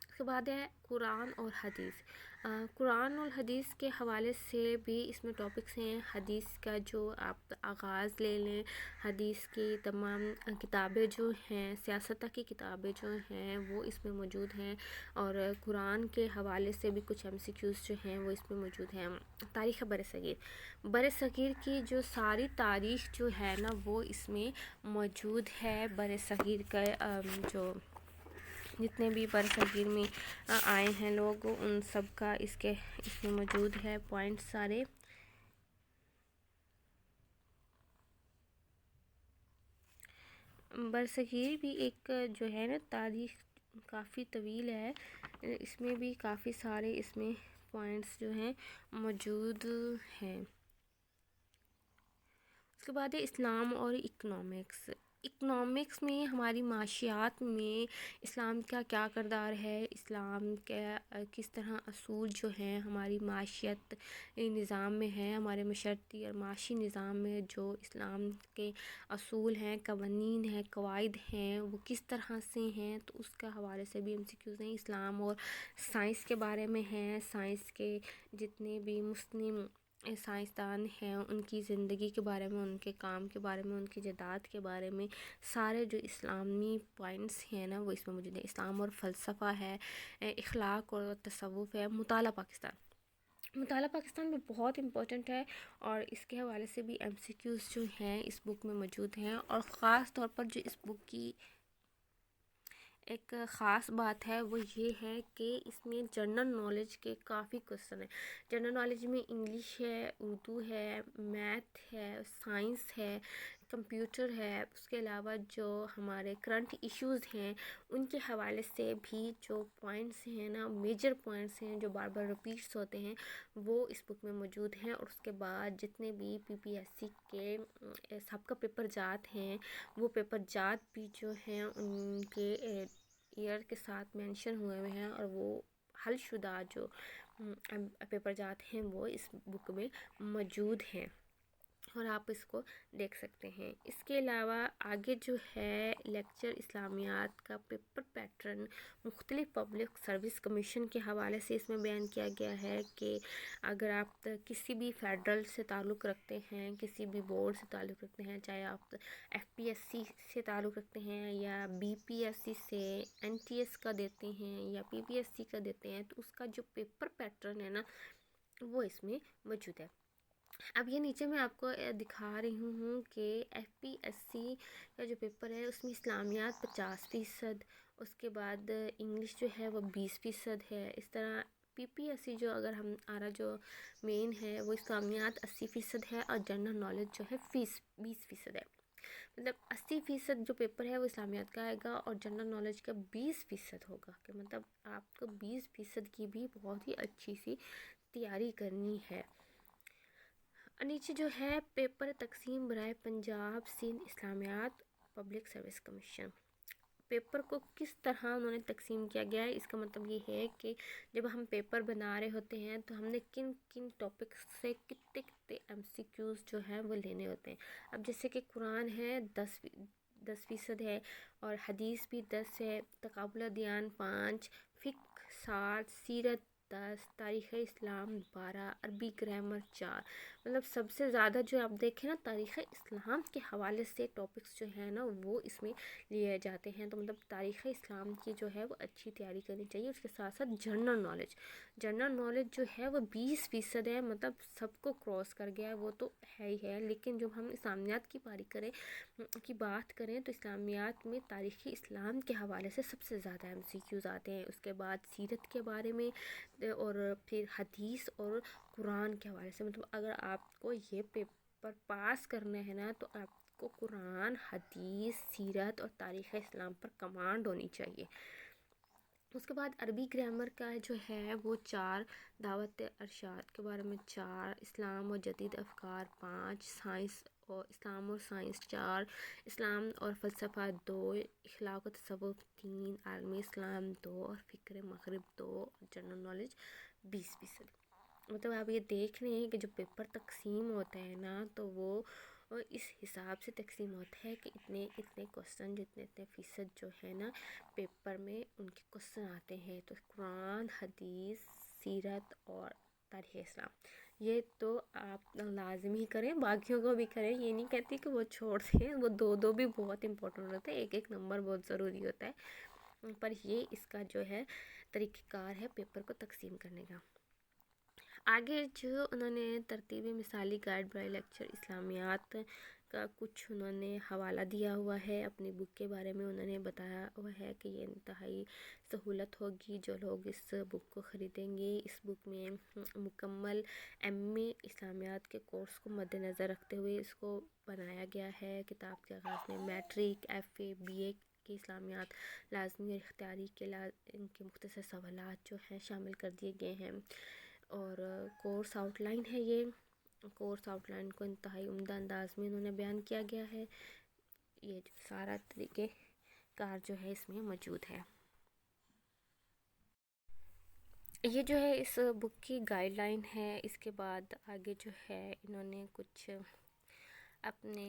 اس کے بعد ہے قرآن اور حدیث۔ قرآن اور حدیث کے حوالے سے بھی اس میں ٹاپکس ہیں۔ حدیث کا جو آپ آغاز لے لیں، حدیث کی تمام کتابیں جو ہیں، سیاستہ کی کتابیں جو ہیں وہ اس میں موجود ہیں، اور قرآن کے حوالے سے بھی کچھ MCQs جو ہیں وہ اس میں موجود ہیں۔ تاریخ بر صغیر کی جو ساری تاریخ جو ہے نا وہ اس میں موجود ہے۔ بر صغیر کا جو جتنے بھی بر صغیر میں آئے ہیں لوگ، ان سب کا اس میں موجود ہے پوائنٹ سارے۔ بر صغیر بھی ایک جو ہے نا تاریخ کافی طویل ہے، اس میں بھی کافی سارے اس میں پوائنٹس جو ہیں موجود ہیں۔ اس کے بعد ہے اسلام اور اکنامکس میں ہماری معاشیات میں اسلام کا کیا کردار ہے، اسلام کا کس طرح اصول جو ہیں ہماری معاشیت نظام میں ہیں، ہمارے معاشرتی اور معاشی نظام میں جو اسلام کے اصول ہیں، قوانین ہیں، قواعد ہیں، وہ کس طرح سے ہیں، تو اس کا حوالے سے بھی MCQs ہیں۔ اسلام اور سائنس کے بارے میں ہیں، سائنس کے جتنے بھی مسلم سائنسدان ہیں ان کی زندگی کے بارے میں، ان کے کام کے بارے میں، ان کی جدات کے بارے میں سارے جو اسلامی پوائنٹس ہیں نا وہ اس میں موجود ہیں۔ اسلام اور فلسفہ ہے، اخلاق اور تصوف ہے۔ مطالعہ پاکستان میں بہت امپورٹنٹ ہے، اور اس کے حوالے سے بھی MCQs جو ہیں اس بک میں موجود ہیں، اور خاص طور پر جو اس بک کی ایک خاص بات ہے وہ یہ ہے کہ اس میں جنرل نالج کے کافی کوسچن ہیں۔ جنرل نالج میں انگلش ہے، اردو ہے، میتھ ہے، سائنس ہے، کمپیوٹر ہے، اس کے علاوہ جو ہمارے کرنٹ ایشوز ہیں ان کے حوالے سے بھی جو پوائنٹس ہیں نا، میجر پوائنٹس ہیں جو بار بار رپیٹس ہوتے ہیں وہ اس بک میں موجود ہیں۔ اور اس کے بعد جتنے بھی PPSC کے سب کا پیپر جات ہیں، وہ پیپر جات بھی جو ہیں ان کے ایئر کے ساتھ مینشن ہوئے ہیں، اور وہ حل شدہ جو پیپر جات ہیں وہ اس بک میں موجود ہیں، اور آپ اس کو دیکھ سکتے ہیں۔ اس کے علاوہ آگے جو ہے لیکچر اسلامیات کا پیپر پیٹرن مختلف پبلک سروس کمیشن کے حوالے سے اس میں بیان کیا گیا ہے کہ اگر آپ کسی بھی فیڈرل سے تعلق رکھتے ہیں، کسی بھی بورڈ سے تعلق رکھتے ہیں، چاہے آپ FPSC سے تعلق رکھتے ہیں یا BPSC سے NTS کا دیتے ہیں یا PPSC کا دیتے ہیں، تو اس کا جو پیپر پیٹرن ہے نا وہ اس میں موجود ہے۔ اب یہ نیچے میں آپ کو دکھا رہی ہوں کہ FPSC کا جو پیپر ہے اس میں اسلامیات 50%، اس کے بعد انگلش جو ہے وہ 20% ہے۔ اس طرح PPSC جو اگر ہمارا جو مین ہے وہ اسلامیات 80% ہے، اور جنرل نالج جو ہے 20% ہے۔ مطلب 80% جو پیپر ہے وہ اسلامیات کا آئے گا، اور جنرل نالج کا 20% ہوگا، کہ مطلب آپ کو 20% کی بھی بہت ہی اچھی سی تیاری کرنی ہے۔ نیچے جو ہے پیپر تقسیم برائے پنجاب سندھ اسلامیات پبلک سروس کمیشن، پیپر کو کس طرح انہوں نے تقسیم کیا گیا ہے، اس کا مطلب یہ ہے کہ جب ہم پیپر بنا رہے ہوتے ہیں تو ہم نے کن کن ٹاپکس سے کتنے MCQs جو ہیں وہ لینے ہوتے ہیں۔ اب جیسے کہ قرآن ہے 10% ہے، اور حدیث بھی 10 ہے، تقابل ادیان 5، فقہ 60، سیرت 10، تاریخ اسلام 12، عربی گرامر 4۔ مطلب سب سے زیادہ جو آپ دیکھیں نا تاریخ اسلام کے حوالے سے ٹاپکس جو ہیں نا وہ اس میں لیے جاتے ہیں، تو مطلب تاریخ اسلام کی جو ہے وہ اچھی تیاری کرنی چاہیے۔ اس کے ساتھ ساتھ جنرل نالج جو ہے وہ 20% ہے، مطلب سب کو کراس کر گیا ہے، وہ تو ہے ہی ہے، لیکن جب ہم اسلامیات کی بات کریں تو اسلامیات میں تاریخ اسلام کے حوالے سے سب سے زیادہ MCQs آتے ہیں۔ اس کے بعد سیرت کے بارے میں، اور پھر حدیث اور قرآن کے حوالے سے، مطلب اگر آپ کو یہ پیپر پاس کرنا ہے نا تو آپ کو قرآن، حدیث، سیرت اور تاریخ اسلام پر کمانڈ ہونی چاہیے۔ اس کے بعد عربی گرامر کا جو ہے وہ 4، دعوت ارشاد کے بارے میں 4، اسلام اور جدید افکار 5، اسلام اور سائنس 4، اسلام اور فلسفہ 2، اخلاق و تصوف 3، عالمی اسلام 2، اور فکر مغرب 2، اور جنرل نالج 20%۔ مطلب آپ یہ دیکھ رہے ہیں کہ جو پیپر تقسیم ہوتا ہے نا تو وہ اور اس حساب سے تقسیم ہوتا ہے کہ اتنے کوسچن اتنے فیصد جو ہے نا پیپر میں ان کے کوسچن آتے ہیں. تو قرآن، حدیث، سیرت اور تاریخ اسلام یہ تو آپ لازمی کریں، باقیوں کو بھی کریں. یہ نہیں کہتی کہ وہ چھوڑ دیں، وہ دو بھی بہت امپورٹنٹ ہوتا ہے، ایک نمبر بہت ضروری ہوتا ہے. پر یہ اس کا جو ہے طریقہ کار ہے پیپر کو تقسیم کرنے کا. آگے جو انہوں نے ترتیبی مثالی گائیڈ برائے لیکچر اسلامیات کا کچھ انہوں نے حوالہ دیا ہوا ہے. اپنی بک کے بارے میں انہوں نے بتایا ہوا ہے کہ یہ انتہائی سہولت ہوگی جو لوگ اس بک کو خریدیں گے. اس بک میں مکمل اے اسلامیات کے کورس کو مد نظر رکھتے ہوئے اس کو بنایا گیا ہے. کتاب کے آغاز میں میٹرک، ایف اے، بی اے کے اسلامیات لازمی اور اختیاری کے ان کے مختصر سوالات جو ہیں شامل کر دیے گئے ہیں. اور کورس آؤٹ لائن ہے. یہ کورس آؤٹ لائن کو انتہائی عمدہ انداز میں انہوں نے بیان کیا گیا ہے. یہ جو سارا طریقہ کار جو ہے اس میں موجود ہے. یہ جو ہے اس بک کی گائیڈ لائن ہے. اس کے بعد آگے جو ہے انہوں نے کچھ اپنے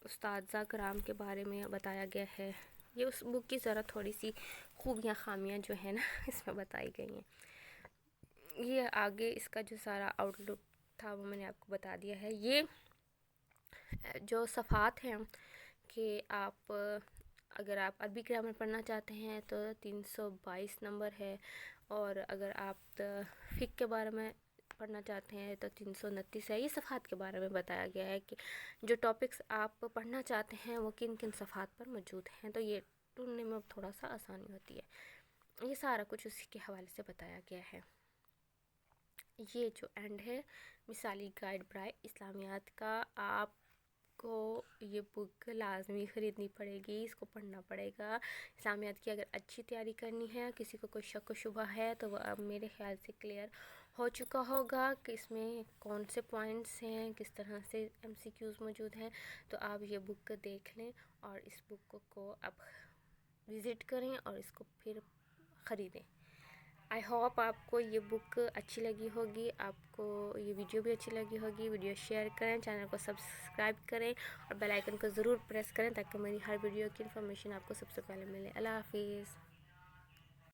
اساتذہ کرام کے بارے میں بتایا گیا ہے. یہ اس بک کی ذرا تھوڑی سی خوبیاں خامیاں جو ہے نا اس میں بتائی گئی ہیں. یہ آگے اس کا جو سارا آؤٹ لک تھا وہ میں نے آپ کو بتا دیا ہے. یہ جو صفحات ہیں کہ آپ اگر آپ عربی گرامر پڑھنا چاہتے ہیں تو 322 نمبر ہے، اور اگر آپ فقہ کے بارے میں پڑھنا چاہتے ہیں تو 329 ہے. یہ صفحات کے بارے میں بتایا گیا ہے کہ جو ٹاپکس آپ پڑھنا چاہتے ہیں وہ کن کن صفحات پر موجود ہیں، تو یہ ڈھونڈنے میں اب تھوڑا سا آسانی ہوتی ہے. یہ سارا کچھ اسی کے حوالے سے بتایا گیا ہے. یہ جو اینڈ ہے مثالی گائیڈ برائے اسلامیات کا، آپ کو یہ بک لازمی خریدنی پڑے گی، اس کو پڑھنا پڑے گا. اسلامیات کی اگر اچھی تیاری کرنی ہے، کسی کو کوئی شک و شبہ ہے تو وہ اب میرے خیال سے کلیئر ہو چکا ہوگا کہ اس میں کون سے پوائنٹس ہیں، کس طرح سے ایم سی کیوز موجود ہیں. تو آپ یہ بک دیکھ لیں اور اس بک کو اب وزٹ کریں اور اس کو پھر خریدیں. آئی ہوپ آپ کو یہ بک اچھی لگی ہوگی، آپ کو یہ ویڈیو بھی اچھی لگی ہوگی. ویڈیو شیئر کریں، چینل کو سبسکرائب کریں اور بیل آئیکن کو ضرور پریس کریں تاکہ میری ہر ویڈیو کی انفارمیشن آپ کو سب سے پہلے ملے. اللہ حافظ.